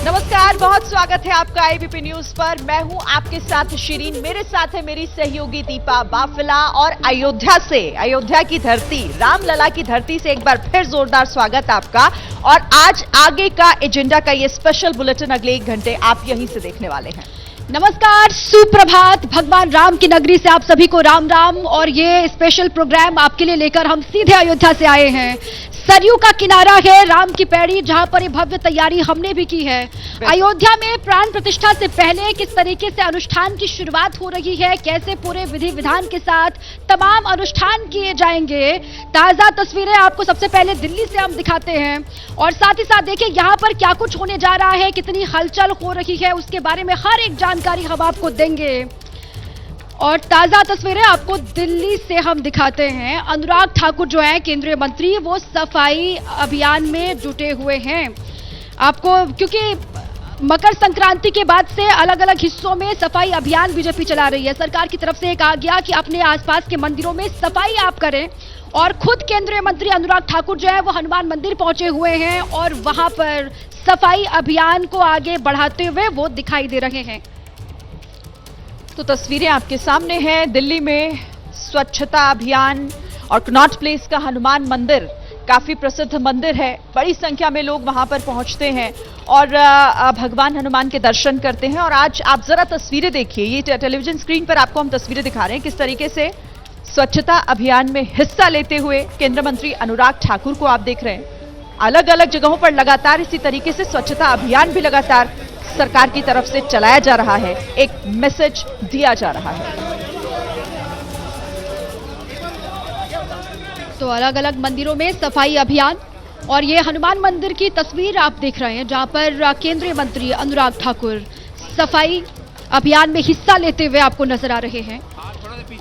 नमस्कार, बहुत स्वागत है आपका एबीपी न्यूज पर। मैं हूं आपके साथ शिरीन, मेरे साथ है मेरी सहयोगी दीपा बाफिला और अयोध्या की धरती, रामलला की धरती से एक बार फिर जोरदार स्वागत आपका। और आज आगे का एजेंडा का ये स्पेशल बुलेटिन अगले 1 घंटे आप यहीं से देखने वाले हैं। नमस्कार, सुप्रभात, भगवान राम की नगरी से आप सभी को राम राम। और ये स्पेशल प्रोग्राम आपके लिए लेकर हम सीधे अयोध्या से आए हैं। सरयू का किनारा है राम की पैड़ी, जहां पर ये भव्य तैयारी हमने भी की है। अयोध्या में प्राण प्रतिष्ठा से पहले किस तरीके से अनुष्ठान की शुरुआत हो रही है, कैसे पूरे विधि विधान के साथ तमाम अनुष्ठान किए जाएंगे, ताजा तस्वीरें आपको सबसे पहले दिल्ली से हम दिखाते हैं। और साथ ही साथ देखिए यहाँ पर क्या कुछ होने जा रहा है, कितनी हलचल हो रही है, उसके बारे में हर एक जानकारी हम आपको देंगे। और ताजा तस्वीरें आपको दिल्ली से हम दिखाते हैं। अनुराग ठाकुर जो है केंद्रीय मंत्री, वो सफाई अभियान में जुटे हुए हैं। आपको क्योंकि मकर संक्रांति के बाद से अलग अलग हिस्सों में सफाई अभियान बीजेपी चला रही है। सरकार की तरफ से एक आ गया कि अपने आसपास के मंदिरों में सफाई आप करें। और खुद केंद्रीय मंत्री अनुराग ठाकुर जो है वो हनुमान मंदिर पहुंचे हुए हैं और वहां पर सफाई अभियान को आगे बढ़ाते हुए वो दिखाई दे रहे हैं। तो तस्वीरें आपके सामने हैं। दिल्ली में स्वच्छता अभियान और कनॉट प्लेस का हनुमान मंदिर काफी प्रसिद्ध मंदिर है। बड़ी संख्या में लोग वहां पर पहुंचते हैं और भगवान हनुमान के दर्शन करते हैं। और आज आप जरा तस्वीरें देखिए, ये टेलीविजन स्क्रीन पर आपको हम तस्वीरें दिखा रहे हैं किस तरीके से स्वच्छता अभियान में हिस्सा लेते हुए केंद्रीय मंत्री अनुराग ठाकुर को आप देख रहे हैं। अलग अलग जगहों पर लगातार इसी तरीके से स्वच्छता अभियान भी लगातार सरकार की तरफ से चलाया जा रहा है, एक मैसेज दिया जा रहा है। तो अलग अलग मंदिरों में सफाई अभियान, और ये हनुमान मंदिर की तस्वीर आप देख रहे हैं जहां पर केंद्रीय मंत्री अनुराग ठाकुर सफाई अभियान में हिस्सा लेते हुए आपको नजर आ रहे हैं।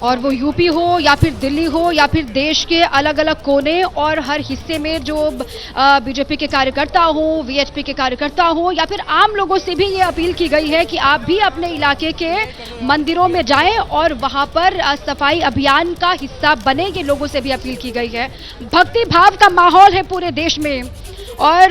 और वो यूपी हो या फिर दिल्ली हो या फिर देश के अलग अलग कोने और हर हिस्से में जो बीजेपी के कार्यकर्ता हो, वीएचपी के कार्यकर्ता हो या फिर आम लोगों से भी ये अपील की गई है कि आप भी अपने इलाके के मंदिरों में जाएं और वहां पर सफाई अभियान का हिस्सा बने। ये लोगों से भी अपील की गई है। भक्ति भाव का माहौल है पूरे देश में और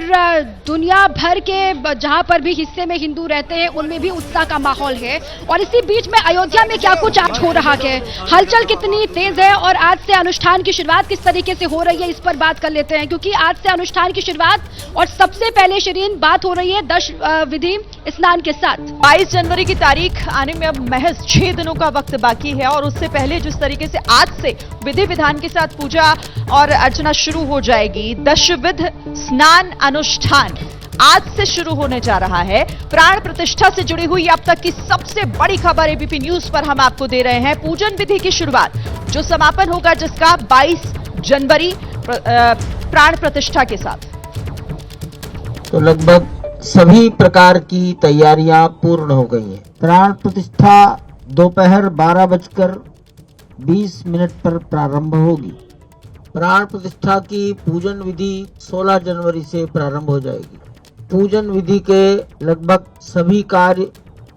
दुनिया भर के जहां पर भी हिस्से में हिंदू रहते हैं उनमें भी उत्साह का माहौल है। और इसी बीच में अयोध्या में क्या कुछ आज हो रहा है, हलचल कितनी तेज है और आज से अनुष्ठान की शुरुआत किस तरीके से हो रही है, इस पर बात कर लेते हैं। क्योंकि आज से अनुष्ठान की शुरुआत और सबसे पहले शिरीन बात हो रही है 10 विधि स्नान के साथ। 22 जनवरी की तारीख आने में अब महज 6 दिनों का वक्त बाकी है और उससे पहले जिस तरीके से आज से विधि विधान के साथ पूजा और अर्चना शुरू हो जाएगी, दशविध स्नान अनुष्ठान आज से शुरू होने जा रहा है। प्राण प्रतिष्ठा से जुड़ी हुई अब तक की सबसे बड़ी खबर एबीपी न्यूज पर हम आपको दे रहे हैं। पूजन विधि की शुरुआत जो समापन होगा जिसका 22 जनवरी प्राण प्रतिष्ठा के साथ। तो लगभग सभी प्रकार की तैयारियां पूर्ण हो गई हैं। प्राण प्रतिष्ठा दोपहर 12:20 पर प्रारंभ होगी। प्राण प्रतिष्ठा की पूजन विधि 16 जनवरी से प्रारंभ हो जाएगी। पूजन विधि के लगभग सभी कार्य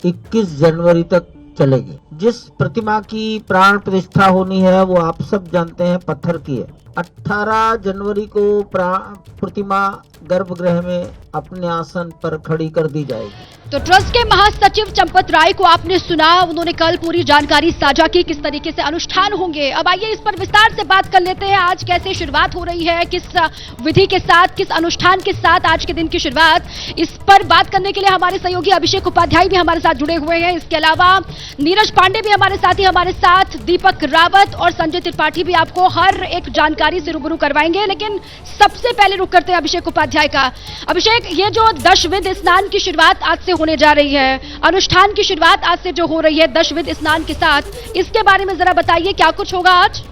21 जनवरी तक चलेंगे। जिस प्रतिमा की प्राण प्रतिष्ठा होनी है वो आप सब जानते हैं पत्थर की है। 18 जनवरी को प्रतिमा गर्भगृह में अपने आसन पर खड़ी कर दी जाएगी। तो ट्रस्ट के महासचिव चंपत राय को आपने सुना, उन्होंने कल पूरी जानकारी साझा की किस तरीके से अनुष्ठान होंगे। अब आइए इस पर विस्तार से बात कर लेते हैं। आज कैसे शुरुआत हो रही है, किस विधि के साथ, किस अनुष्ठान के साथ आज के दिन की शुरुआत, इस पर बात करने के लिए हमारे सहयोगी अभिषेक उपाध्याय भी हमारे साथ जुड़े हुए हैं। इसके अलावा नीरज पांडे भी हमारे साथ, दीपक रावत और संजय त्रिपाठी भी आपको हर एक जानकारी से रूबरू करवाएंगे। लेकिन सबसे पहले रुक करते हैं अभिषेक उपाध्याय का। अभिषेक, ये जो दशविध स्नान की शुरुआत आज से होने जा रही है, अनुष्ठान की शुरुआत आज से जो हो रही है दशविध स्नान के साथ, इसके बारे में जरा बताइए क्या कुछ होगा आज।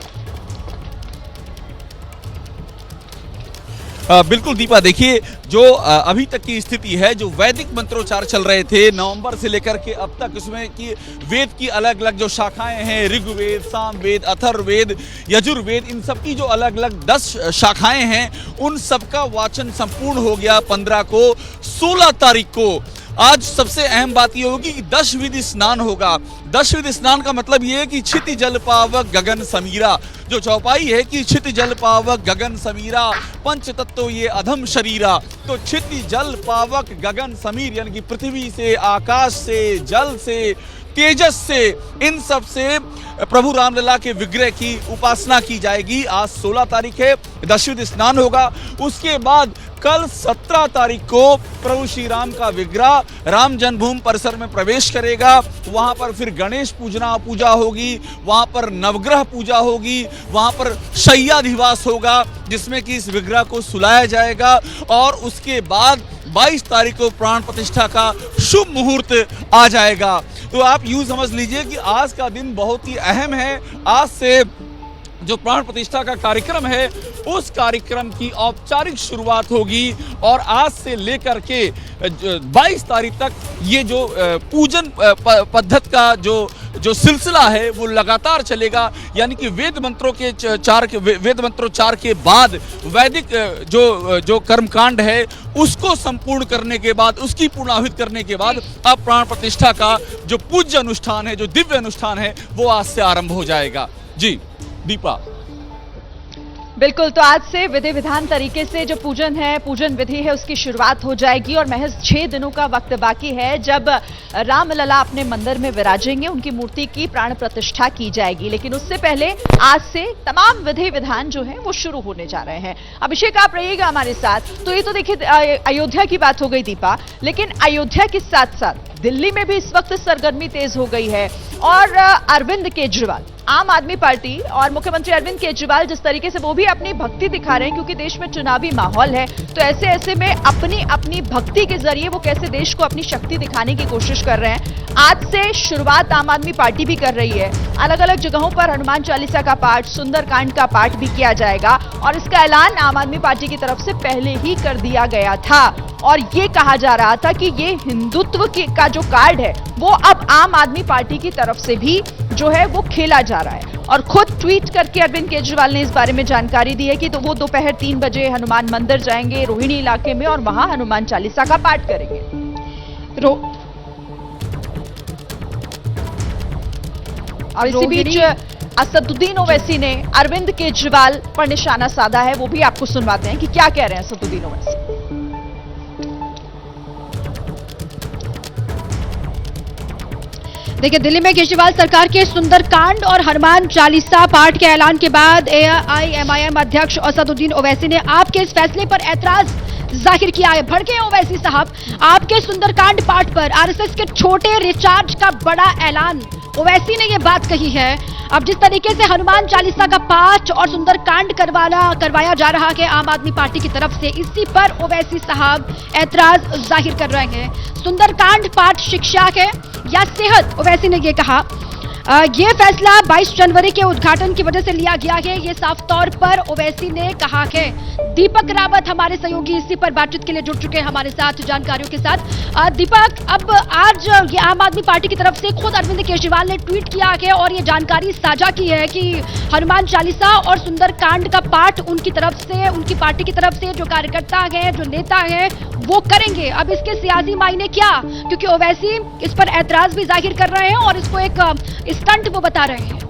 बिल्कुल दीपा, देखिए जो अभी तक की स्थिति है, जो वैदिक मंत्रोच्चार चल रहे थे नवंबर से लेकर के अब तक, उसमें कि वेद की अलग अलग जो शाखाएं हैं, ऋग्वेद, सामवेद, अथर्ववेद, यजुर्वेद, इन सब की जो अलग अलग 10 शाखाएं हैं, उन सब का वाचन संपूर्ण हो गया 15 को। 16 तारीख को आज सबसे अहम बात यह होगी कि दशविधि स्नान होगा। दशविधि स्नान का मतलब यह है कि क्षिति जल पावक गगन समीरा, जो चौपाई है कि क्षिति जल पावक गगन समीरा, पंच तत्व ये अधम शरीरा। तो क्षिति जल पावक गगन समीर यानी कि पृथ्वी से, आकाश से, जल से, तेजस से, इन सब से प्रभु रामलला के विग्रह की उपासना की जाएगी। आज 16 तारीख है, दशविधि स्नान होगा। उसके बाद कल 17 तारीख को प्रभु श्री राम का विग्रह राम जन्मभूमि परिसर में प्रवेश करेगा। वहां पर फिर गणेश पूजा होगी, वहां पर नवग्रह पूजा होगी, वहां पर शय्याधिवास होगा जिसमें कि इस विग्रह को सुलाया जाएगा। और उसके बाद 22 तारीख को प्राण प्रतिष्ठा का शुभ मुहूर्त आ जाएगा। तो आप यूं समझ लीजिए कि आज का दिन बहुत ही अहम है। आज से जो प्राण प्रतिष्ठा का कार्यक्रम है उस कार्यक्रम की औपचारिक शुरुआत होगी और आज से लेकर के 22 तारीख तक ये जो पूजन पद्धति का जो सिलसिला है वो लगातार चलेगा। यानी कि वेद मंत्रोच्चार के बाद वैदिक जो कर्मकांड है उसको संपूर्ण करने के बाद, उसकी पूर्णाहुति करने के बाद अब प्राण प्रतिष्ठा का जो पूज्य अनुष्ठान है, जो दिव्य अनुष्ठान है, वो आज से आरंभ हो जाएगा। जी दीपा। बिल्कुल, तो आज से विधि विधान तरीके से जो पूजन है, पूजन विधि है, उसकी शुरुआत हो जाएगी और महज 6 दिनों का वक्त बाकी है जब रामलला अपने मंदिर में विराजेंगे, उनकी मूर्ति की प्राण प्रतिष्ठा की जाएगी। लेकिन उससे पहले आज से तमाम विधि विधान जो है वो शुरू होने जा रहे हैं। अभिषेक, आप रहिएगा हमारे साथ। तो ये तो देखिए अयोध्या की बात हो गई दीपा, लेकिन अयोध्या के साथ साथ दिल्ली में भी इस वक्त सरगर्मी तेज हो गई है और अरविंद केजरीवाल, आम आदमी पार्टी और मुख्यमंत्री अरविंद केजरीवाल जिस तरीके से वो भी अपनी भक्ति दिखा रहे हैं, क्योंकि देश में चुनावी माहौल है, तो ऐसे में अपनी भक्ति के जरिए वो कैसे देश को अपनी शक्ति दिखाने की कोशिश कर रहे हैं। आज से शुरुआत आम आदमी पार्टी भी कर रही है। अलग अलग जगहों पर हनुमान चालीसा का पाठ, सुंदरकांड का पाठ भी किया जाएगा और इसका ऐलान आम आदमी पार्टी की तरफ से पहले ही कर दिया गया था और ये कहा जा रहा था कि ये हिंदुत्व का जो कार्ड है वो अब आम आदमी पार्टी की तरफ से भी जो है वो खेला जा रहा है। और खुद ट्वीट करके अरविंद केजरीवाल ने इस बारे में जानकारी दी है कि तो वो दोपहर 3 बजे हनुमान मंदिर जाएंगे रोहिणी इलाके में और वहां हनुमान चालीसा का पाठ करेंगे। और इसी बीच असदुद्दीन ओवैसी ने अरविंद केजरीवाल पर निशाना साधा है, वो भी आपको सुनवाते हैं कि क्या कह रहे हैं असदुद्दीन ओवैसी। देखिए, दिल्ली में केजरीवाल सरकार के सुंदरकांड और हनुमान चालीसा पाठ के ऐलान के बाद AIMIM अध्यक्ष असदुद्दीन ओवैसी ने आपके इस फैसले पर ऐतराज जाहिर किया है। भड़के ओवैसी साहब, आपके सुंदरकांड पाठ पर आरएसएस के छोटे रिचार्ज का बड़ा ऐलान। ओवैसी ने यह बात कही है। अब जिस तरीके से हनुमान चालीसा का पाठ और सुंदरकांड करवाया जा रहा है आम आदमी पार्टी की तरफ से, इसी पर ओवैसी साहब ऐतराज जाहिर कर रहे हैं। सुंदरकांड पाठ शिक्षा है या सेहत, ओवैसी ने यह कहा। ये फैसला 22 जनवरी के उद्घाटन की वजह से लिया गया है, ये साफ तौर पर ओवैसी ने कहा है। दीपक रावत हमारे सहयोगी इसी पर बातचीत के लिए जुड़ चुके हैं हमारे साथ जानकारियों के साथ। दीपक, अब आज ये आम आदमी पार्टी की तरफ से खुद अरविंद केजरीवाल ने ट्वीट किया है और ये जानकारी साझा की है कि हनुमान चालीसा और सुंदरकांड का पाठ उनकी तरफ से, उनकी पार्टी की तरफ से जो कार्यकर्ता हैं, जो नेता हैं, वो करेंगे। अब इसके सियासी मायने क्या, क्योंकि ओवैसी इस पर ऐतराज भी जाहिर कर रहे हैं और इसको एक स्टंट वो बता रहे हैं।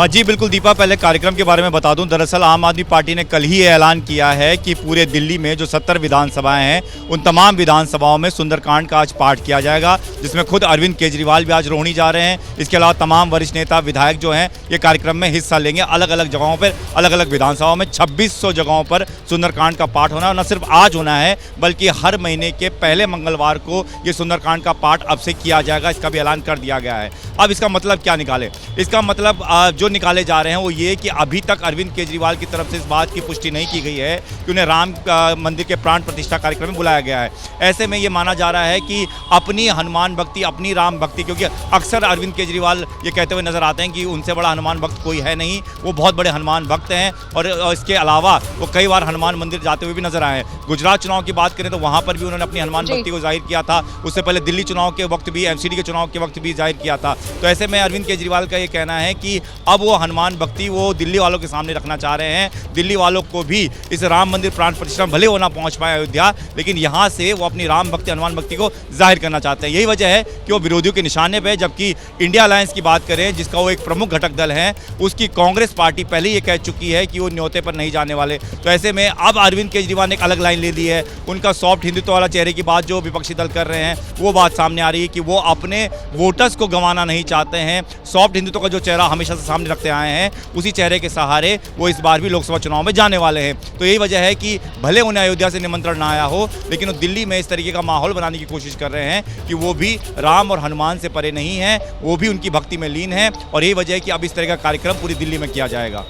जी बिल्कुल दीपा, पहले कार्यक्रम के बारे में बता दूं। दरअसल आम आदमी पार्टी ने कल ही ऐलान किया है कि पूरे दिल्ली में जो 70 विधानसभाएं हैं उन तमाम विधानसभाओं में सुंदरकांड का आज पाठ किया जाएगा, जिसमें खुद अरविंद केजरीवाल भी आज रोहिणी जा रहे हैं। इसके अलावा तमाम वरिष्ठ नेता, विधायक जो हैं ये कार्यक्रम में हिस्सा लेंगे। अलग अलग जगहों पर, अलग अलग विधानसभाओं में 2600 जगहों पर सुंदरकांड का पाठ होना है। और न सिर्फ आज होना है बल्कि हर महीने के पहले मंगलवार को ये सुंदरकांड का पाठ अब से किया जाएगा, इसका भी ऐलान कर दिया गया है। अब इसका मतलब क्या निकाले? इसका मतलब जो निकाले जा रहे हैं वो ये कि अभी तक अरविंद केजरीवाल की तरफ से इस बात की पुष्टि नहीं की गई है कि उन्हें राम मंदिर के प्राण प्रतिष्ठा कार्यक्रम में बुलाया गया है। ऐसे में ये माना जा रहा है कि अपनी हनुमान भक्ति, अपनी राम भक्ति, क्योंकि अक्सर अरविंद केजरीवाल ये कहते हुए नजर आते हैं कि उनसे बड़ा हनुमान भक्त कोई है नहीं, वो बहुत बड़े हनुमान भक्त हैं। और इसके अलावा वो कई बार हनुमान मंदिर जाते हुए भी नजर आए। गुजरात चुनाव की बात करें तो वहाँ पर भी उन्होंने अपनी हनुमान भक्ति को जाहिर किया था। उससे पहले दिल्ली चुनाव के वक्त भी, MCD के चुनाव के वक्त भी जाहिर किया था। तो ऐसे में अरविंद केजरीवाल का ये कहना है कि अब वो हनुमान भक्ति वो दिल्ली वालों के सामने रखना चाह रहे हैं। दिल्ली वालों को भी इस राम मंदिर प्राण प्रतिष्ठा भले वो ना पहुँच पाए अयोध्या, लेकिन यहाँ से वो अपनी राम भक्ति हनुमान भक्ति को जाहिर करना चाहते हैं। यही वजह है कि वो विरोधियों के निशाने पर, जबकि इंडिया अलायंस की बात करें जिसका वो एक प्रमुख घटक दल है, उसकी कांग्रेस पार्टी पहले ये कह चुकी है कि वो न्योते पर नहीं जाने वाले। तो ऐसे में अब अरविंद केजरीवाल ने एक अलग लाइन ले ली है। उनका सॉफ्ट हिंदुत्व वाला चेहरे की बात जो विपक्षी दल कर रहे हैं वो बात सामने आ रही है कि वो अपने वोटर्स को गंवाना नहीं चाहते हैं। सॉफ्ट हिंदुत्व का जो चेहरा हमेशा से सामने रखते आए हैं, उसी चेहरे के सहारे वो इस बार भी लोकसभा चुनाव में जाने वाले हैं। तो यही वजह है कि भले उन्हें अयोध्या से निमंत्रण ना आया हो, लेकिन वो दिल्ली में इस तरीके का माहौल बनाने की कोशिश कर रहे हैं कि वो भी राम और हनुमान से परे नहीं है, वो भी उनकी भक्ति में लीन है। और यही वजह है कि अब इस तरह का कार्यक्रम पूरी दिल्ली में किया जाएगा।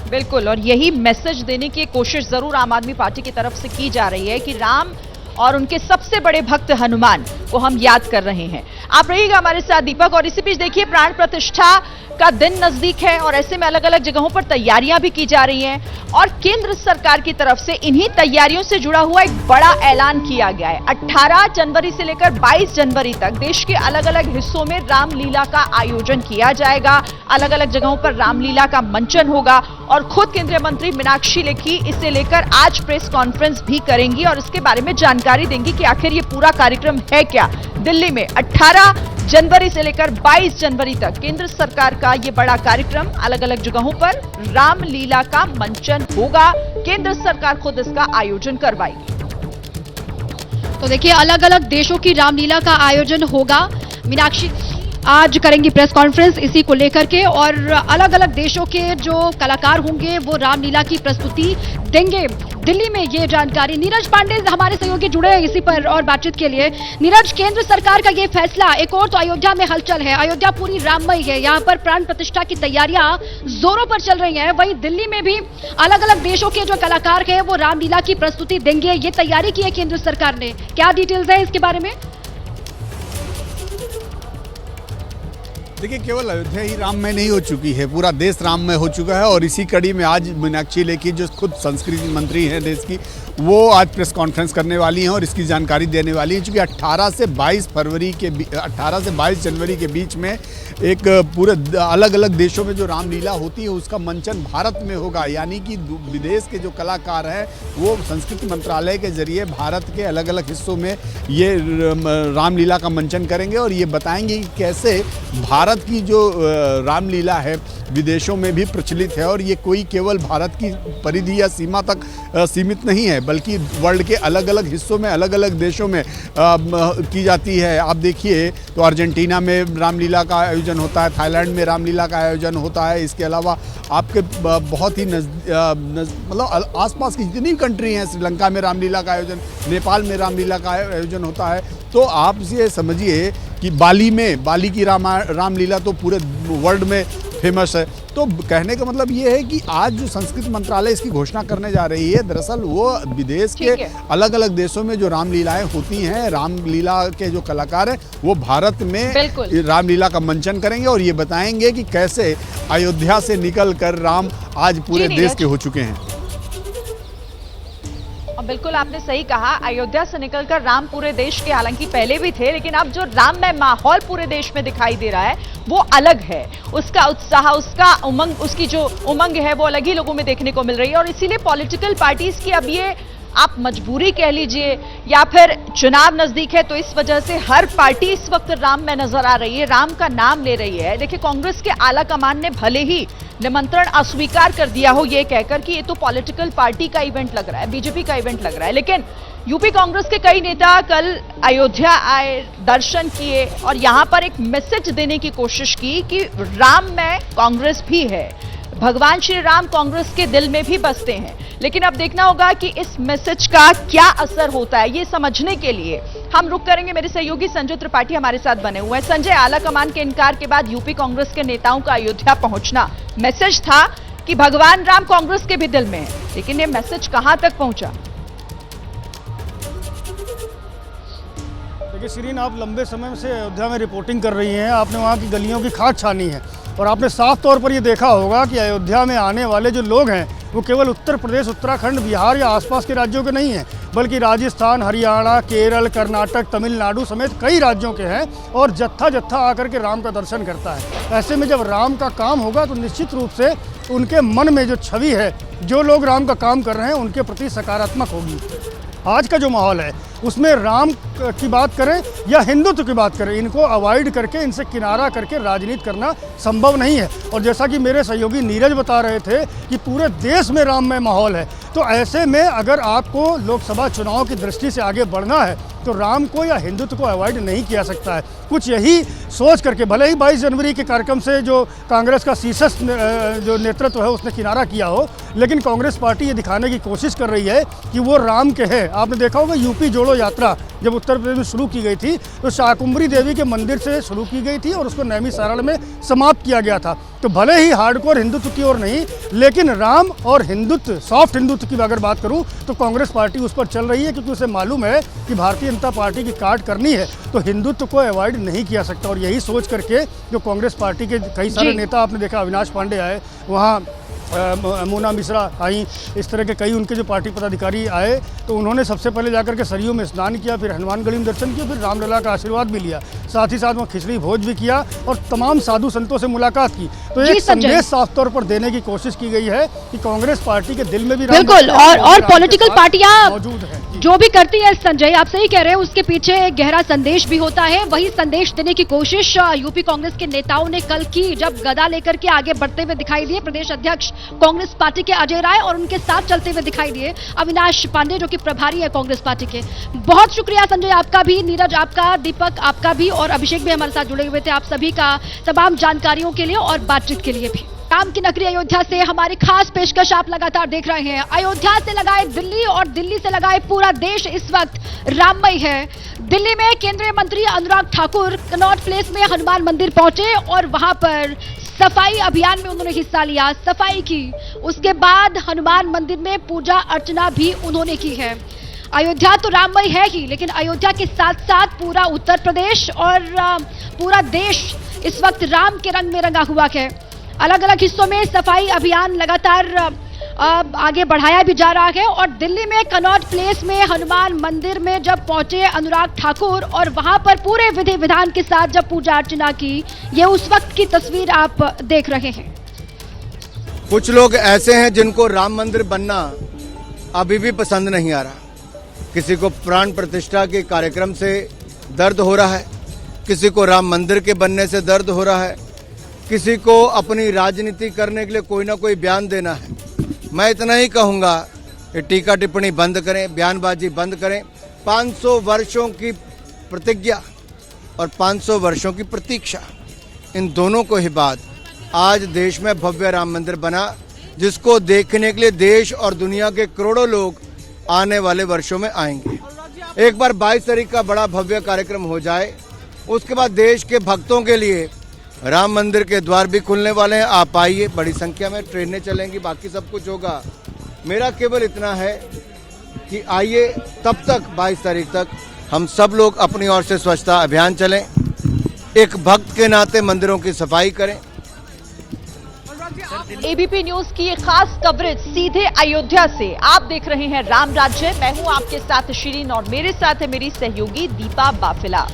बिल्कुल, और यही मैसेज देने की कोशिश जरूर आम आदमी पार्टी की तरफ से की जा रही है कि राम और उनके सबसे बड़े भक्त हनुमान को हम याद कर रहे हैं। आप रहिएगा हमारे साथ दीपक। और इसी बीच देखिए, प्राण प्रतिष्ठा का दिन नजदीक है और ऐसे में अलग अलग जगहों पर तैयारियां भी की जा रही हैं और केंद्र सरकार की तरफ से इन्हीं तैयारियों से जुड़ा हुआ एक बड़ा ऐलान किया गया है। 18 जनवरी से लेकर 22 जनवरी तक देश के अलग अलग हिस्सों में रामलीला का आयोजन किया जाएगा। अलग अलग जगहों पर रामलीला का मंचन होगा और खुद केंद्रीय मंत्री मीनाक्षी लेखी इसे लेकर आज प्रेस कॉन्फ्रेंस भी करेंगी और इसके बारे में जानकारी देंगी कि आखिर ये पूरा कार्यक्रम है क्या। दिल्ली में 18 जनवरी से लेकर 22 जनवरी तक केंद्र सरकार का ये बड़ा कार्यक्रम, अलग अलग जगहों पर रामलीला का मंचन होगा। केंद्र सरकार खुद इसका आयोजन करवाएगी। तो देखिए, अलग अलग देशों की रामलीला का आयोजन होगा। मीनाक्षी आज करेंगी प्रेस कॉन्फ्रेंस इसी को लेकर के और अलग अलग देशों के जो कलाकार होंगे वो रामलीला की प्रस्तुति देंगे। दिल्ली में ये जानकारी नीरज पांडे हमारे सहयोगी जुड़े हैं इसी पर और बातचीत के लिए। नीरज, केंद्र सरकार का ये फैसला, एक और तो अयोध्या में हलचल है, अयोध्या पूरी राममय है, यहाँ पर प्राण प्रतिष्ठा की तैयारियां जोरों पर चल रही हैं। वहीं दिल्ली में भी अलग अलग देशों के जो कलाकार हैं वो रामलीला की प्रस्तुति देंगे। ये तैयारी की है केंद्र सरकार ने, क्या डिटेल्स है इसके बारे में? देखिए, केवल अयोध्या ही राममय नहीं हो चुकी है, पूरा देश राममय हो चुका है। और इसी कड़ी में आज मीनाक्षी लेखी जो खुद संस्कृति मंत्री हैं देश की, वो आज प्रेस कॉन्फ्रेंस करने वाली हैं और इसकी जानकारी देने वाली हैं। चूँकि 18 से 22 जनवरी के बीच में एक पूरे अलग अलग देशों में जो रामलीला होती है उसका मंचन भारत में होगा। यानी कि विदेश के जो कलाकार हैं वो संस्कृति मंत्रालय के जरिए भारत के अलग अलग हिस्सों में ये रामलीला का मंचन करेंगे और ये बताएंगे कि कैसे भारत की जो रामलीला है विदेशों में भी प्रचलित है और ये कोई केवल भारत की परिधि या सीमा तक सीमित नहीं है, बल्कि वर्ल्ड के अलग अलग हिस्सों में, अलग अलग देशों में की जाती है। आप देखिए तो अर्जेंटीना में रामलीला का आयोजन होता है, थाईलैंड में रामलीला का आयोजन होता है। इसके अलावा आपके बहुत ही मतलब आसपास की जितनी कंट्री हैं, श्रीलंका में रामलीला का आयोजन, नेपाल में रामलीला का आयोजन होता है। तो आप ये समझिए कि बाली की रामलीला तो पूरे वर्ल्ड में फेमस है। तो कहने का मतलब ये है कि आज जो संस्कृति मंत्रालय इसकी घोषणा करने जा रही है, दरअसल वो विदेश के अलग अलग देशों में जो रामलीलाएं होती हैं, रामलीला के जो कलाकार हैं वो भारत में रामलीला का मंचन करेंगे और ये बताएंगे कि कैसे अयोध्या से निकलकर राम आज पूरे देश के हो चुके हैं। बिल्कुल आपने सही कहा, अयोध्या से निकलकर राम पूरे देश के हालांकि पहले भी थे, लेकिन अब जो राममय माहौल पूरे देश में दिखाई दे रहा है वो अलग है। उसका उत्साह, उसका उमंग, उसकी जो उमंग है वो अलग ही लोगों में देखने को मिल रही है और इसीलिए पॉलिटिकल पार्टीज की अब ये आप मजबूरी कह लीजिए या फिर चुनाव नजदीक है तो इस वजह से हर पार्टी इस वक्त राम में नजर आ रही है, राम का नाम ले रही है। देखिए, कांग्रेस के आला कमान ने भले ही निमंत्रण अस्वीकार कर दिया हो ये कहकर कि ये तो पॉलिटिकल पार्टी का इवेंट लग रहा है, बीजेपी का इवेंट लग रहा है, लेकिन यूपी कांग्रेस के कई नेता कल अयोध्या आए, दर्शन किए और यहां पर एक मैसेज देने की कोशिश की कि राम में कांग्रेस भी है, भगवान श्री राम कांग्रेस के दिल में भी बसते हैं। लेकिन अब देखना होगा कि इस मैसेज का क्या असर होता है, ये समझने के लिए हम रुक करेंगे। मेरे सहयोगी संजय त्रिपाठी हमारे साथ बने हुए हैं। संजय, आला कमान के इनकार के बाद यूपी कांग्रेस के नेताओं का अयोध्या पहुंचना, मैसेज था कि भगवान राम कांग्रेस के भी दिल में है, लेकिन ये मैसेज कहां तक पहुंचा? देखिए शिरीन, आप लंबे समय से अयोध्या में रिपोर्टिंग कर रही हैं, आपने वहाँ की गलियों की खाद छानी है और आपने साफ तौर पर ये देखा होगा कि अयोध्या में आने वाले जो लोग हैं वो केवल उत्तर प्रदेश, उत्तराखंड, बिहार या आसपास के राज्यों के नहीं हैं, बल्कि राजस्थान, हरियाणा, केरल, कर्नाटक, तमिलनाडु समेत कई राज्यों के हैं और जत्था जत्था आकर के राम का दर्शन करता है। ऐसे में जब राम का काम होगा तो निश्चित रूप से उनके मन में जो छवि है, जो लोग राम का काम कर रहे हैं उनके प्रति सकारात्मक होगी। आज का जो माहौल है उसमें राम की बात करें या हिंदुत्व की बात करें, इनको अवॉइड करके, इनसे किनारा करके राजनीति करना संभव नहीं है। और जैसा कि मेरे सहयोगी नीरज बता रहे थे कि पूरे देश में राममय माहौल है, तो ऐसे में अगर आपको लोकसभा चुनाव की दृष्टि से आगे बढ़ना है तो राम को या हिंदुत्व को अवॉइड नहीं किया सकता है। कुछ यही सोच करके, भले ही 22 जनवरी के कार्यक्रम से जो कांग्रेस का शीर्षस्थ जो नेतृत्व है उसने किनारा किया हो, लेकिन कांग्रेस पार्टी ये दिखाने की कोशिश कर रही है कि वो राम के है। आपने देखा होगा यूपी जोड़ो यात्रा जब उत्तर प्रदेश में शुरू की गई थी तो शाकुंभरी देवी के मंदिर से शुरू की गई थी और उसको नैमिषारण्य में समाप्त किया गया था। तो भले ही हार्डकोर हिंदुत्व की ओर नहीं, लेकिन राम और हिंदुत्व, सॉफ्ट हिंदुत्व की अगर बात करूं तो कांग्रेस पार्टी उस पर चल रही है, क्योंकि उसे मालूम है कि भारतीय जनता पार्टी की काट करनी है तो हिंदुत्व को अवॉइड नहीं किया सकता। और यही सोच करके जो कांग्रेस पार्टी के कई सारे नेता, आपने देखा अविनाश पांडे आए, वहाँ मोना मिश्रा आई, इस तरह के कई उनके जो पार्टी पदाधिकारी आए, तो उन्होंने सबसे पहले जाकर के सरयू में स्नान किया, फिर हनुमानगढ़ी में दर्शन किया, फिर रामलला का आशीर्वाद भी लिया, साथ ही साथ वहाँ खिचड़ी भोज भी किया और तमाम साधु संतों से मुलाकात की। तो एक संदेश साफ तौर पर देने की कोशिश की गई है कि कांग्रेस पार्टी के दिल में भी बिल्कुल, और पॉलिटिकल पार्टियां मौजूद है जो भी करती है, संजय आप सही कह रहे हैं, उसके पीछे एक गहरा संदेश भी होता है। वही संदेश देने की कोशिश यूपी कांग्रेस के नेताओं ने कल की, जब गदा लेकर के आगे बढ़ते हुए दिखाई दिए प्रदेश अध्यक्ष कांग्रेस पार्टी के अजय राय और उनके साथ चलते हुए दिखाई दिए अविनाश पांडे, जो कि प्रभारी है कांग्रेस पार्टी के। बहुत शुक्रिया संजय आपका भी, नीरज आपका, दीपक आपका भी, और अभिषेक भी हमारे साथ जुड़े हुए थे। आप सभी का तमाम जानकारियों के लिए और बातचीत के लिए भी। राम की नगरी अयोध्या से हमारी खास पेशकश आप लगातार देख रहे हैं। अयोध्या से लगाए दिल्ली और दिल्ली से लगाए पूरा देश इस वक्त राममय है। दिल्ली में केंद्रीय मंत्री अनुराग ठाकुर कनॉट प्लेस में हनुमान मंदिर पहुंचे और वहां पर सफाई अभियान में उन्होंने हिस्सा लिया, सफाई की। उसके बाद हनुमान मंदिर में पूजा अर्चना भी उन्होंने की है। अयोध्या तो राममय है ही, लेकिन अयोध्या के साथ साथ पूरा उत्तर प्रदेश और पूरा देश इस वक्त राम के रंग में रंगा हुआ है। अलग अलग हिस्सों में सफाई अभियान लगातार आगे बढ़ाया भी जा रहा है। और दिल्ली में कनॉट प्लेस में हनुमान मंदिर में जब पहुंचे अनुराग ठाकुर और वहां पर पूरे विधि विधान के साथ जब पूजा अर्चना की, ये उस वक्त की तस्वीर आप देख रहे हैं। कुछ लोग ऐसे हैं जिनको राम मंदिर बनना अभी भी पसंद नहीं आ रहा। किसी को प्राण प्रतिष्ठा के कार्यक्रम से दर्द हो रहा है, किसी को राम मंदिर के बनने से दर्द हो रहा है, किसी को अपनी राजनीति करने के लिए कोई ना कोई बयान देना है। मैं इतना ही कहूँगा कि टीका टिप्पणी बंद करें, बयानबाजी बंद करें। 500 वर्षों की प्रतिज्ञा और 500 वर्षों की प्रतीक्षा, इन दोनों को ही बाद आज देश में भव्य राम मंदिर बना, जिसको देखने के लिए देश और दुनिया के करोड़ों लोग आने वाले वर्षों में आएंगे। एक बार 22 तारीख का बड़ा भव्य कार्यक्रम हो जाए, उसके बाद देश के भक्तों के लिए राम मंदिर के द्वार भी खुलने वाले हैं। आप आइए, बड़ी संख्या में ट्रेनें चलेंगी, बाकी सब कुछ होगा। मेरा केवल इतना है कि आइए, तब तक 22 तारीख तक हम सब लोग अपनी ओर से स्वच्छता अभियान चलें, एक भक्त के नाते मंदिरों की सफाई करें। एबीपी न्यूज की ये खास कवरेज सीधे अयोध्या से आप देख रहे हैं राम राज्य। मैं हूं आपके साथ शिरीन और मेरे साथ है मेरी सहयोगी दीपा बाफिला।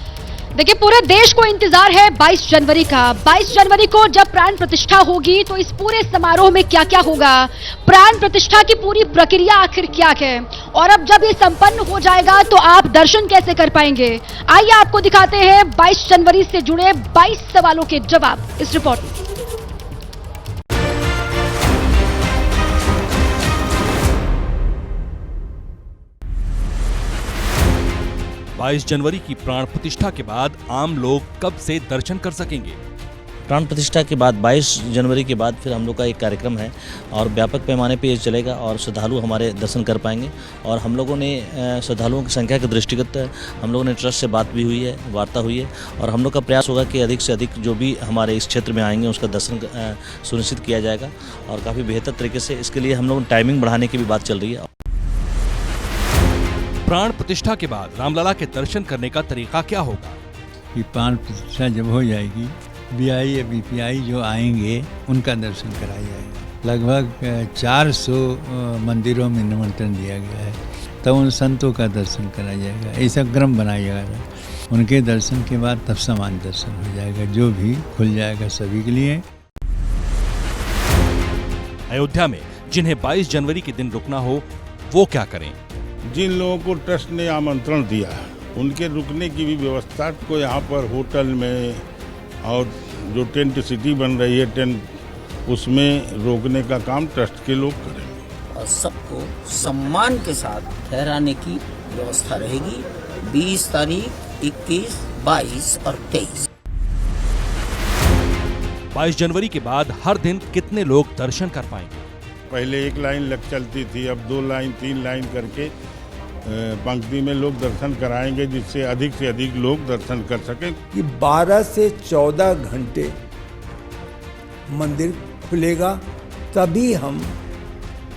देखिए, पूरे देश को इंतजार है 22 जनवरी का। 22 जनवरी को जब प्राण प्रतिष्ठा होगी तो इस पूरे समारोह में क्या क्या होगा, प्राण प्रतिष्ठा की पूरी प्रक्रिया आखिर क्या है, और अब जब ये संपन्न हो जाएगा तो आप दर्शन कैसे कर पाएंगे। आइए आपको दिखाते हैं 22 जनवरी से जुड़े 22 सवालों के जवाब इस रिपोर्ट में। 22 जनवरी की प्राण प्रतिष्ठा के बाद आम लोग कब से दर्शन कर सकेंगे? प्राण प्रतिष्ठा के बाद 22 जनवरी के बाद फिर हम लोग का एक कार्यक्रम है और व्यापक पैमाने पे ये चलेगा और श्रद्धालु हमारे दर्शन कर पाएंगे। और हम लोगों ने श्रद्धालुओं की संख्या के दृष्टिगत हम लोगों ने ट्रस्ट से बात भी हुई है, वार्ता हुई है, और हम लोग का प्रयास होगा कि अधिक से अधिक जो भी हमारे इस क्षेत्र में आएंगे उसका दर्शन सुनिश्चित किया जाएगा और काफ़ी बेहतर तरीके से। इसके लिए हम लोग टाइमिंग बढ़ाने की भी बात चल रही है। प्राण प्रतिष्ठा के बाद रामलला के दर्शन करने का तरीका क्या होगा? कि प्राण प्रतिष्ठा जब हो जाएगी, बीआई या बीपीआई जो आएंगे उनका दर्शन कराया जाएगा। लगभग 400 मंदिरों में निमंत्रण दिया गया है। तब उन संतों का दर्शन करा जाएगा, ऐसा क्रम बनाया जाएगा। उनके दर्शन के बाद तब सामान्य दर्शन हो जाएगा, जो भी खुल जाएगा सभी के लिए। अयोध्या में जिन्हें 22 जनवरी के दिन रुकना हो वो क्या करें? जिन लोगों को ट्रस्ट ने आमंत्रण दिया है उनके रुकने की भी व्यवस्था को यहाँ पर होटल में और जो टेंट सिटी बन रही है टेंट उसमें रोकने का काम ट्रस्ट के लोग करेंगे और सबको सम्मान के साथ ठहराने की व्यवस्था रहेगी। 20 तारीख, 21, 22 और 23। 22 जनवरी के बाद हर दिन कितने लोग दर्शन कर पाएंगे? पहले एक लाइन लग चलती थी, अब 2 लाइन 3 लाइन करके पंक्ति में लोग दर्शन कराएंगे, जिससे से अधिक लोग दर्शन कर सकें। कि 12 से 14 घंटे मंदिर खुलेगा, तभी हम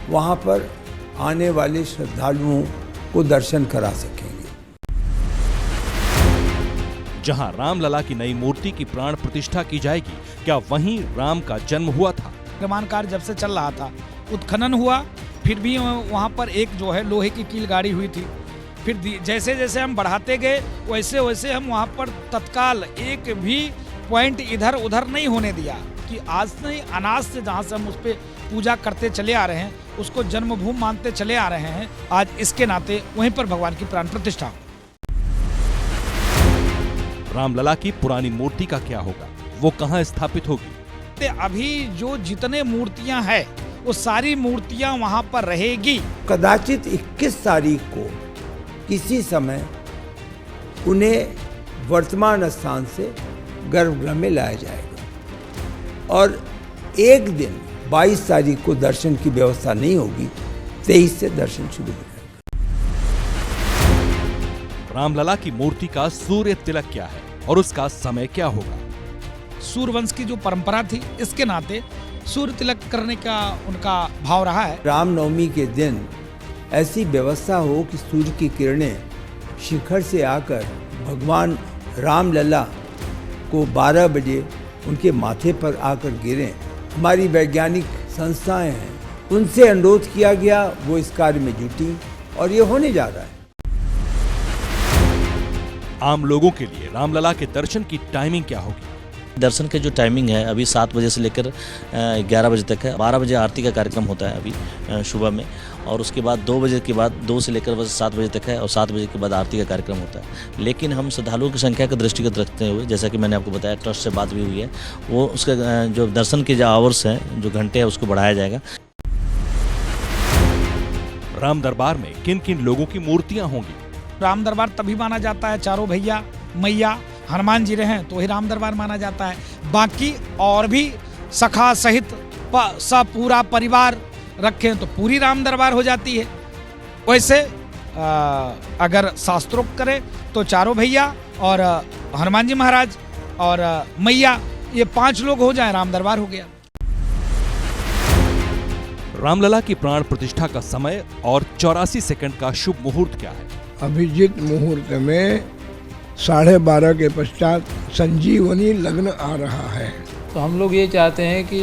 वहाँ पर आने वाले श्रद्धालुओं को दर्शन करा सकेंगे। जहां रामलला की नई मूर्ति की प्राण प्रतिष्ठा की जाएगी, क्या वहीं राम का जन्म हुआ था? निर्माण कार्य जब से चल रहा था, उत्खनन हुआ, फिर भी वहाँ पर एक जो है लोहे की कील गाड़ी हुई थी। फिर जैसे जैसे हम बढ़ाते गए वैसे वैसे हम वहाँ पर तत्काल एक भी पॉइंट इधर उधर नहीं होने दिया कि आज नहीं अनाज से जहाँ से हम उस पर पूजा करते चले आ रहे हैं, उसको जन्मभूमि मानते चले आ रहे हैं, आज इसके नाते वहीं पर भगवान की प्राण प्रतिष्ठा। रामलला की पुरानी मूर्ति का क्या होगा? वो कहाँ स्थापित होगी? अभी जो जितने मूर्तियां हैं वो सारी मूर्तियां वहां पर रहेगी। कदाचित 21 तारीख को किसी समय उन्हें वर्तमान स्थान से गर्भगृह में लाया जाएगा और एक दिन 22 तारीख को दर्शन की व्यवस्था नहीं होगी, 23 से दर्शन शुरू हो जाएगा। रामलला की मूर्ति का सूर्य तिलक क्या है और उसका समय क्या होगा? सूर्यवंश की जो परंपरा थी, इसके नाते सूर्य तिलक करने का उनका भाव रहा है। रामनवमी के दिन ऐसी व्यवस्था हो कि सूर्य की किरणें शिखर से आकर भगवान रामलला को 12 बजे उनके माथे पर आकर गिरें। हमारी वैज्ञानिक संस्थाएं हैं, उनसे अनुरोध किया गया, वो इस कार्य में जुटी और ये होने जा रहा है। आम लोगों के लिए रामलला के दर्शन की टाइमिंग क्या होगी? दर्शन के जो टाइमिंग है अभी 7 बजे से लेकर 11 बजे तक है। 12 बजे आरती का कार्यक्रम होता है अभी सुबह में, और उसके बाद 2 बजे के बाद 2 से लेकर बस 7 बजे तक है, और 7 बजे के बाद आरती का कार्यक्रम होता है। लेकिन हम श्रद्धालुओं की संख्या का दृष्टिगत रखते हुए, जैसा कि मैंने आपको बताया, ट्रस्ट से बात भी हुई है, वो उसका जो दर्शन के जो आवर्स हैं, जो घंटे हैं, उसको बढ़ाया जाएगा। राम दरबार में किन किन लोगों की मूर्तियां होंगी? राम दरबार तभी माना जाता है, चारों भैया मैया हनुमान जी रहे तो ही राम दरबार माना जाता है। बाकी और भी सखा सहित सब पूरा परिवार रखें तो पूरी राम दरबार हो जाती है। वैसे अगर शास्त्रोक्त करें तो चारों भैया और हनुमान जी महाराज और मैया, ये 5 लोग हो जाए, राम दरबार हो गया। रामलला की प्राण प्रतिष्ठा का समय और 84 सेकंड का शुभ मुहूर्त क्या है? अभिजीत मुहूर्त में 12:30 के पश्चात संजीवनी लग्न आ रहा है। तो हम लोग ये चाहते हैं कि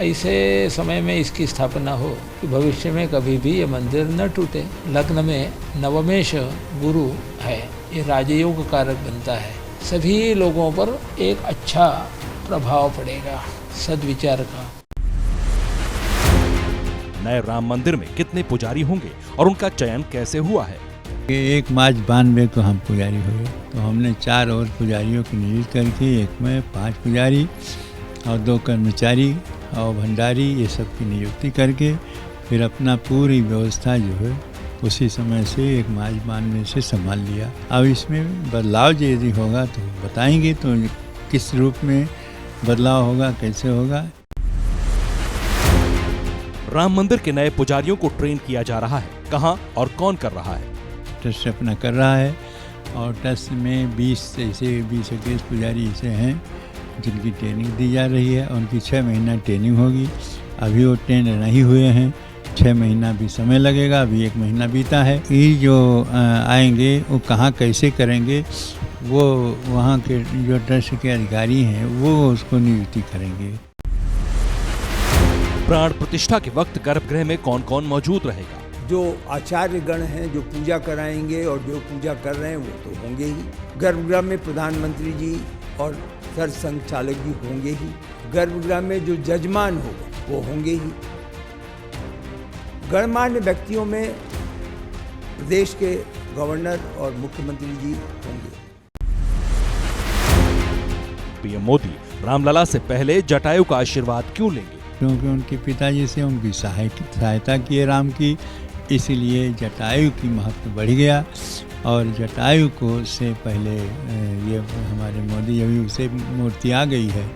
ऐसे समय में इसकी स्थापना हो कि भविष्य में कभी भी ये मंदिर न टूटे। लग्न में नवमेश गुरु है, ये राजयोग कारक बनता है, सभी लोगों पर एक अच्छा प्रभाव पड़ेगा सद्विचार का। नए राम मंदिर में कितने पुजारी होंगे और उनका चयन कैसे हुआ है? 1 मार्च 92 को हम पुजारी हुए, तो हमने 4 और पुजारियों की नियुक्ति करके, एक में 5 पुजारी और 2 कर्मचारी और भंडारी, ये सब की नियुक्ति करके फिर अपना पूरी व्यवस्था जो है उसी समय से 1 मार्च 92 से संभाल लिया। अब इसमें बदलाव यदि होगा तो बताएंगे, तो किस रूप में बदलाव होगा, कैसे होगा। राम मंदिर के नए पुजारियों को ट्रेन किया जा रहा है, कहां और कौन कर रहा है? ट्रस्ट अपना कर रहा है, और ट्रस्ट में 20-21 पुजारी ऐसे हैं जिनकी ट्रेनिंग दी जा रही है। उनकी 6 महीना ट्रेनिंग होगी। अभी वो ट्रेन नहीं हुए हैं, 6 महीना भी समय लगेगा, अभी 1 महीना बीता है। ये जो आएंगे वो कहाँ कैसे करेंगे, वो वहाँ के जो ट्रस्ट के अधिकारी हैं वो उसको नियुक्ति करेंगे। प्राण प्रतिष्ठा के वक्त गर्भगृह में कौन कौन मौजूद रहेगा? जो आचार्यगण हैं जो पूजा कराएंगे और जो पूजा कर रहे हैं वो तो होंगे ही। गर्भगृह में प्रधानमंत्री जी और सरसंघचालक जी होंगे ही। गर्भगृह में जो जजमान होगा वो होंगे ही। गणमान्य व्यक्तियों में प्रदेश के गवर्नर और मुख्यमंत्री जी होंगे। पीएम मोदी रामलला से पहले जटायु का आशीर्वाद क्यों लेंगे? क्योंकि उनके पिताजी से उनकी सहायता की राम की, इसीलिए जटायु की महत्व बढ़ गया। और जटायु को से पहले ये हमारे मोदी अभी उसे मूर्ति आ गई है,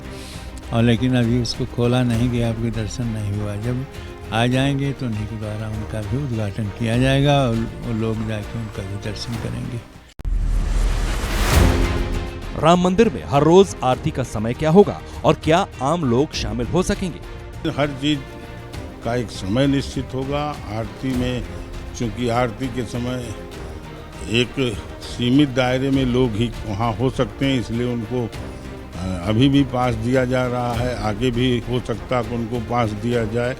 और लेकिन अभी उसको खोला नहीं गया, आपके दर्शन नहीं हुआ। जब आ जाएंगे तो उन्हीं के द्वारा उनका भी उद्घाटन किया जाएगा और लोग जाके उनका भी दर्शन करेंगे। राम मंदिर में हर रोज आरती का समय क्या होगा और क्या आम लोग शामिल हो सकेंगे? हर चीज का एक समय निश्चित होगा। आरती में चूंकि आरती के समय एक सीमित दायरे में लोग ही वहाँ हो सकते हैं, इसलिए उनको अभी भी पास दिया जा रहा है। आगे भी हो सकता है कि उनको पास दिया जाए।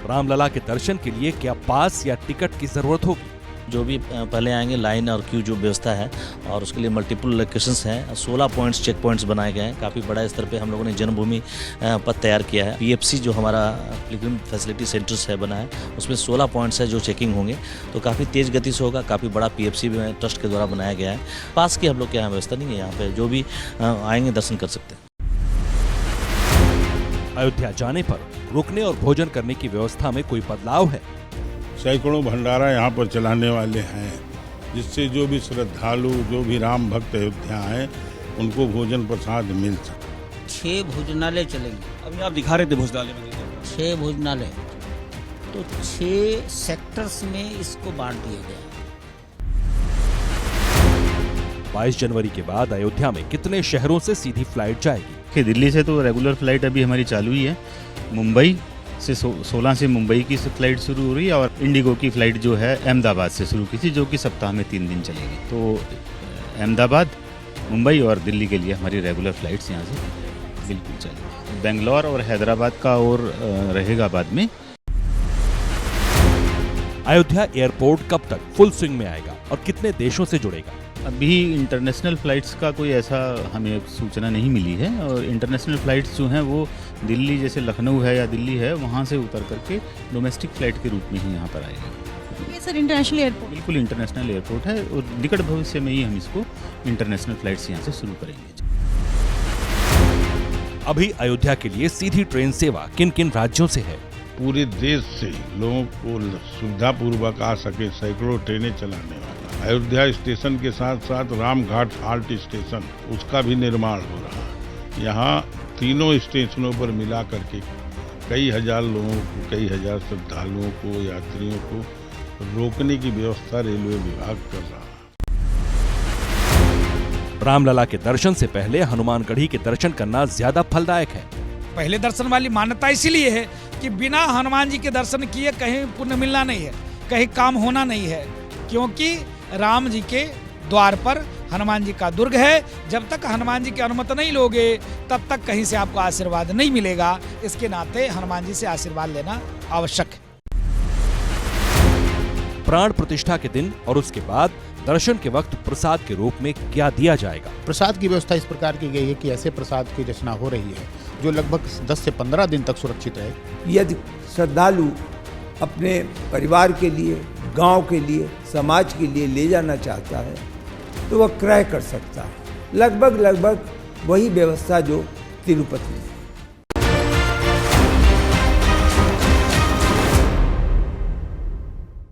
रामलला के दर्शन के लिए क्या पास या टिकट की जरूरत होगी? जो भी पहले आएंगे लाइन और क्यू जो व्यवस्था है, और उसके लिए मल्टीपल लोकेशंस हैं। 16 पॉइंट्स चेक पॉइंट्स बनाए गए हैं। काफ़ी बड़ा स्तर पे हम लोगों ने जन्मभूमि पथ तैयार किया है। पीएफसी जो हमारा पिलग्रिम फैसिलिटी सेंटर्स है बना है, उसमें 16 पॉइंट्स है जो चेकिंग होंगे, तो काफ़ी तेज़ गति से होगा। काफ़ी बड़ा पीएफसी भी ट्रस्ट के द्वारा बनाया गया है। पास की हम लोग के यहाँ व्यवस्था नहीं है, यहाँ पे जो भी आएंगे दर्शन कर सकते हैं। अयोध्या जाने पर रुकने और भोजन करने की व्यवस्था में कोई बदलाव है? सैकड़ों भंडारा यहाँ पर चलाने वाले हैं, जिससे जो भी श्रद्धालु, जो भी राम भक्त अयोध्या हैं, उनको भोजन प्रसाद मिल सके। 6 भोजनालय चलेंगे। अभी आप दिखा रहे थे भोजनालय में, 6 भोजनालय, तो 6 सेक्टर्स में इसको बांट दिया गया। 22 जनवरी के बाद अयोध्या में कितने शहरों से सीधी फ्लाइट जाएगी? दिल्ली से तो रेगुलर फ्लाइट अभी हमारी चालू ही है। मुंबई से 16 से मुंबई की फ्लाइट शुरू हो रही है, और इंडिगो की फ्लाइट जो है अहमदाबाद से शुरू की थी, जो कि सप्ताह में 3 दिन चलेगी। तो अहमदाबाद, मुंबई और दिल्ली के लिए हमारी रेगुलर फ्लाइट्स यहाँ से बिल्कुल चलेगी। बेंगलोर और हैदराबाद का और रहेगा बाद में। अयोध्या एयरपोर्ट कब तक फुल स्विंग में आएगा और कितने देशों से जुड़ेगा? अभी इंटरनेशनल फ़्लाइट्स का कोई ऐसा हमें सूचना नहीं मिली है, और इंटरनेशनल फ़्लाइट्स जो हैं वो दिल्ली, जैसे लखनऊ है या दिल्ली है, वहाँ से उतर करके डोमेस्टिक फ़्लाइट के रूप में ही यहाँ पर आएगी। ये सर इंटरनेशनल एयरपोर्ट? बिल्कुल इंटरनेशनल एयरपोर्ट है, और निकट भविष्य में ही हम इसको इंटरनेशनल फ़्लाइट्स यहाँ से शुरू करेंगे। अभी अयोध्या के लिए सीधी ट्रेन सेवा किन किन राज्यों से है? पूरे देश से लोगों को सुविधापूर्वक आ सके, सैकड़ों ट्रेनें चलाने वाला। अयोध्या स्टेशन के साथ साथ रामघाट हाल्ट स्टेशन, उसका भी निर्माण हो रहा है। यहाँ तीनों स्टेशनों पर मिला करके कई हजार लोगों को, कई हजार श्रद्धालुओं को, यात्रियों को रोकने की व्यवस्था रेलवे विभाग कर रहा है। रामलला के दर्शन से पहले हनुमानगढ़ी के दर्शन करना ज्यादा फलदायक है। पहले दर्शन वाली मान्यता इसीलिए है कि बिना हनुमान जी के दर्शन किए कहीं पुण्य मिलना नहीं है, कहीं काम होना नहीं है, क्योंकि राम जी के द्वार पर हनुमान जी का दुर्ग है। जब तक हनुमान जी की अनुमति नहीं लोगे तब तक कहीं से आपको आशीर्वाद नहीं मिलेगा। इसके नाते हनुमान जी से आशीर्वाद लेना आवश्यक है। प्राण प्रतिष्ठा के दिन और उसके बाद दर्शन के वक्त प्रसाद के रूप में क्या दिया जाएगा? प्रसाद की व्यवस्था इस प्रकार की गई है कि ऐसे प्रसाद की रचना हो रही है जो लगभग 10 से 15 दिन तक सुरक्षित रहे। यदि श्रद्धालु अपने परिवार के लिए, गांव के लिए, समाज के लिए ले जाना चाहता है तो वह क्रय कर सकता है। लगभग वही व्यवस्था जो तिरुपति में।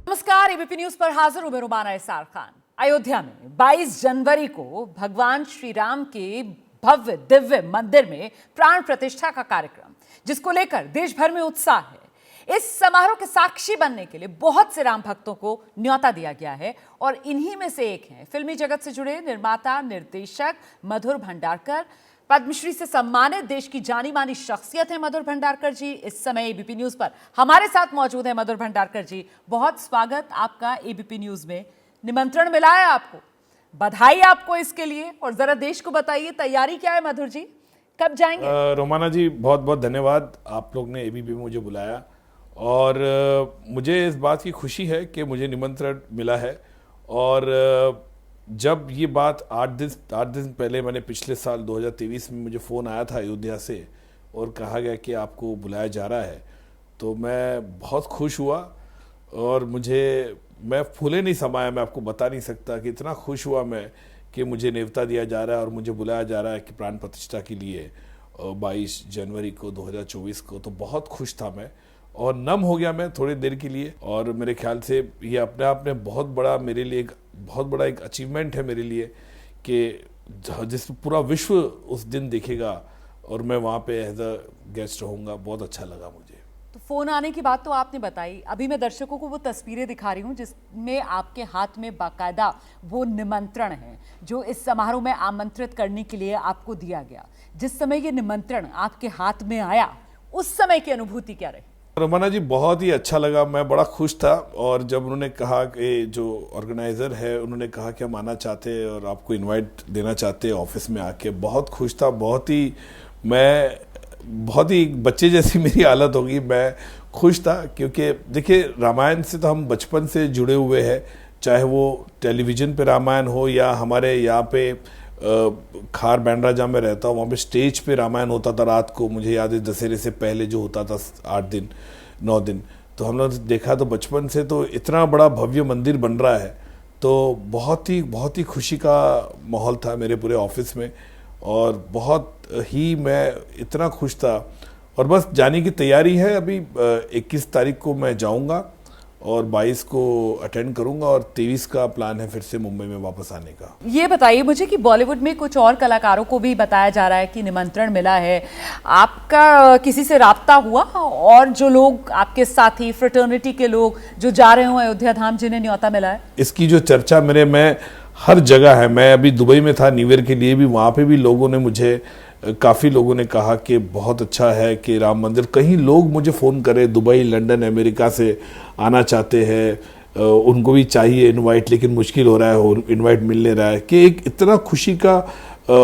नमस्कार, एबीपी न्यूज पर हाजिर हूं मैं रुमाना इसार खान। अयोध्या में 22 जनवरी को भगवान श्री राम के भव्य दिव्य मंदिर में प्राण प्रतिष्ठा का कार्यक्रम, जिसको लेकर देश भर में उत्साह है। इस समारोह के साक्षी बनने के लिए बहुत से राम भक्तों को न्योता दिया गया है, और इन्हीं में से एक हैं फिल्मी जगत से जुड़े निर्माता निर्देशक मधुर भंडारकर। पद्मश्री से सम्मानित देश की जानी मानी शख्सियत है मधुर भंडारकर जी। इस समय एबीपी न्यूज पर हमारे साथ मौजूद है मधुर भंडारकर जी। बहुत स्वागत आपका एबीपी न्यूज में। निमंत्रण मिला है आपको, बधाई आपको इसके लिए, और जरा देश को बताइए तैयारी क्या है मधुर जी, कब जाएंगे? रोमाना जी बहुत बहुत धन्यवाद, आप लोग ने एबीपी में मुझे बुलाया, और मुझे इस बात की खुशी है कि मुझे निमंत्रण मिला है। और जब ये बात 8 दिन पहले, मैंने पिछले साल 2023 में मुझे फ़ोन आया था अयोध्या से और कहा गया कि आपको बुलाया जा रहा है, तो मैं बहुत खुश हुआ और मैं फूले नहीं समाया, मैं आपको बता नहीं सकता कि इतना खुश हुआ मैं कि मुझे न्योता दिया जा रहा है और मुझे बुलाया जा रहा है कि प्राण प्रतिष्ठा के लिए 22 जनवरी को 2024 को। तो बहुत खुश था मैं और नम हो गया मैं थोड़ी देर के लिए। और मेरे ख्याल से ये अपने आप में बहुत बड़ा मेरे लिए बहुत बड़ा एक अचीवमेंट है मेरे लिए कि जिस पूरा विश्व उस दिन देखेगा और मैं वहाँ पे एज अ गेस्ट रहूँगा। बहुत अच्छा लगा मुझे। तो फोन आने की बात तो आपने बताई, अभी मैं दर्शकों को वो तस्वीरें दिखा रही हूँ जिसमें आपके हाथ में बाकायदा वो निमंत्रण है जो इस समारोह में आमंत्रित करने के लिए आपको दिया गया। जिस समय ये निमंत्रण आपके हाथ में आया उस समय की अनुभूति क्या रही? रमना जी, बहुत ही अच्छा लगा, मैं बड़ा खुश था। और जब उन्होंने कहा कि जो ऑर्गेनाइज़र है उन्होंने कहा कि हम आना चाहते हैं और आपको इनवाइट देना चाहते हैं ऑफिस में आके, बहुत खुश था। बहुत ही बच्चे जैसी मेरी हालत होगी, मैं खुश था क्योंकि देखिए रामायण से तो हम बचपन से जुड़े हुए हैं, चाहे वो टेलीविज़न पे रामायण हो या हमारे यहाँ पे खार बैंड्रा जहाँ मैं रहता हूँ वहाँ पे स्टेज पे रामायण होता था रात को। मुझे याद है दशहरे से पहले जो होता था 8 दिन 9 दिन, तो हम लोग देखा तो बचपन से। तो इतना बड़ा भव्य मंदिर बन रहा है तो बहुत ही खुशी का माहौल था मेरे पूरे ऑफिस में और बहुत ही मैं इतना खुश था। और बस जाने की तैयारी है। अभी 21 तारीख को मैं जाऊंगा और 22 को अटेंड करूंगा और 23 का प्लान है फिर से मुंबई में वापस आने का। ये बताइए मुझे कि बॉलीवुड में कुछ और कलाकारों को भी बताया जा रहा है कि निमंत्रण मिला है, आपका किसी से राब्ता हुआ? और जो लोग आपके साथी फ्रेटर्निटी के लोग जो जा रहे हो अयोध्या धाम जिन्हें न्योता मिला है? इसकी जो चर्चा मैं हर जगह है। मैं अभी दुबई में था न्यू ईयर के लिए भी, वहाँ पे भी लोगों ने मुझे काफ़ी लोगों ने कहा कि बहुत अच्छा है कि राम मंदिर। कहीं लोग मुझे फ़ोन करे दुबई लंदन अमेरिका से आना चाहते हैं, उनको भी चाहिए इनवाइट लेकिन मुश्किल हो रहा है, इनवाइट मिल नहीं रहा है। कि एक इतना खुशी का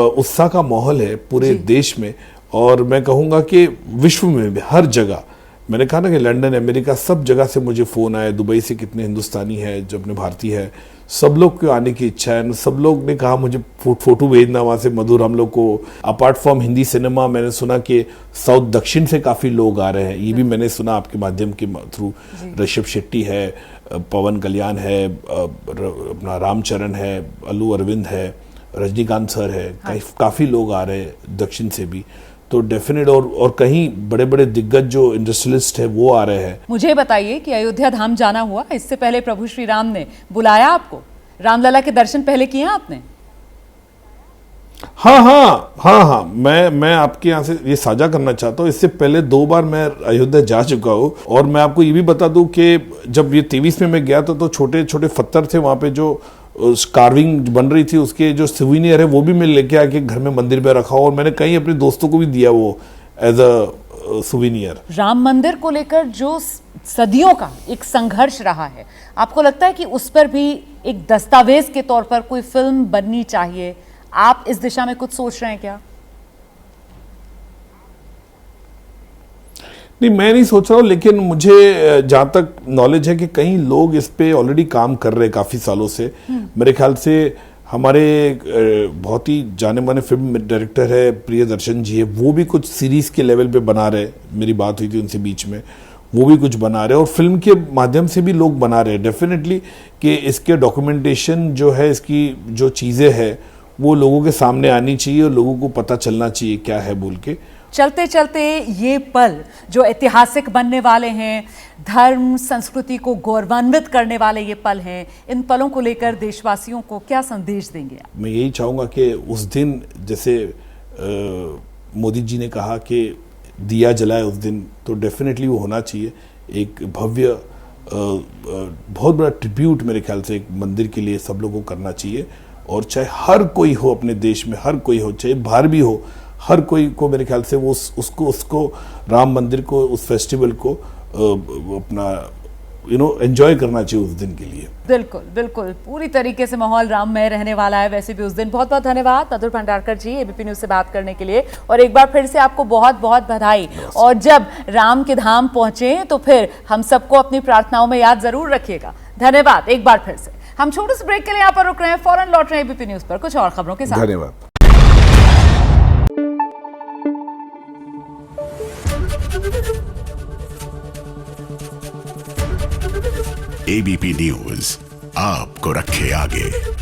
उत्साह का माहौल है पूरे देश में और मैं कहूँगा कि विश्व में भी हर जगह। मैंने कहा ना कि लंदन अमेरिका सब जगह से मुझे फ़ोन आए, दुबई से कितने हिंदुस्तानी है जो अपने भारतीय है, सब लोग को आने की इच्छा है। सब लोग ने कहा मुझे फोटो भेजना वहाँ से मधुर। हम लोग को अपार्ट फ्रॉम हिंदी सिनेमा मैंने सुना कि साउथ दक्षिण से काफ़ी लोग आ रहे हैं, ये भी मैंने सुना आपके माध्यम के थ्रू। ऋषभ शेट्टी है, पवन कल्याण है, अपना रामचरण है, अल्लू अरविंद है, रजनीकांत सर है, काफ़ी लोग आ रहे हैं दक्षिण से भी। तो डेफिनेट और कहीं बड़े बड़े दिग्गज जो इंडस्ट्रियलिस्ट है वो आ रहे हैं। मुझे बताइए कि अयोध्या धाम जाना हुआ, इससे पहले प्रभु श्री राम ने बुलाया आपको? रामलला के दर्शन पहले किए आपने? हाँ, मैं आपके यहाँ से ये साझा करना चाहता हूँ। इससे पहले 2 बार मैं अयोध्या जा चुका हूँ और मैं आपको ये भी बता दूं कि जब ये 23 में मैं गया था तो छोटे छोटे पत्थर थे वहाँ पे जो कार्विंग बन रही थी, उसके जो सिविनियर है वो भी मैं लेके आके घर में मंदिर में रखा और मैंने कई अपने दोस्तों को भी दिया वो एज अ सिविनियर। राम मंदिर को लेकर जो सदियों का एक संघर्ष रहा है, आपको लगता है कि उस पर भी एक दस्तावेज के तौर पर कोई फिल्म बननी चाहिए? आप इस दिशा में कुछ सोच रहे हैं क्या? नहीं, मैं नहीं सोच रहा हूँ, लेकिन मुझे जहाँ तक नॉलेज है कि कई लोग इस पे ऑलरेडी काम कर रहे हैं काफ़ी सालों से। मेरे ख्याल से हमारे बहुत ही जाने माने फिल्म डायरेक्टर है प्रियदर्शन जी है, वो भी कुछ सीरीज़ के लेवल पे बना रहे। मेरी बात हुई थी उनसे बीच में, वो भी कुछ बना रहे और फिल्म के माध्यम से भी लोग बना रहे हैं डेफिनेटली कि इसके डॉक्यूमेंटेशन जो है, इसकी जो चीज़ें हैं वो लोगों के सामने आनी चाहिए और लोगों को पता चलना चाहिए क्या है बोल के। चलते चलते ये पल जो ऐतिहासिक बनने वाले हैं, धर्म संस्कृति को गौरवान्वित करने वाले ये पल हैं, इन पलों को लेकर देशवासियों को क्या संदेश देंगे आप? मैं यही चाहूँगा कि उस दिन जैसे मोदी जी ने कहा कि दिया जलाए उस दिन, तो डेफिनेटली वो होना चाहिए। एक भव्य बहुत बड़ा ट्रिब्यूट मेरे ख्याल से एक मंदिर के लिए सब लोगों को करना चाहिए। और चाहे हर कोई हो अपने देश में, हर कोई हो, चाहे बाहर भी हो, हर कोई को मेरे ख्याल से वो उसको राम मंदिर को, उस फेस्टिवल को अपना एंजॉय करना चाहिए उस दिन के लिए। बिल्कुल बिल्कुल, पूरी तरीके से माहौल राममय रहने वाला है वैसे भी उस दिन। बहुत बहुत धन्यवाद मधुर भंडारकर जी एबीपी न्यूज से बात करने के लिए, और एक बार फिर से आपको बहुत बहुत बधाई। और जब राम के धाम पहुंचे तो फिर हम सबको अपनी प्रार्थनाओं में याद जरूर रखिएगा। धन्यवाद एक बार फिर से। हम छोटे से ब्रेक के लिए यहाँ पर रुक रहे हैं, फौरन लौट रहे हैं एबीपी न्यूज पर कुछ और खबरों के साथ। धन्यवाद। एबीपी न्यूज आपको रखे आगे।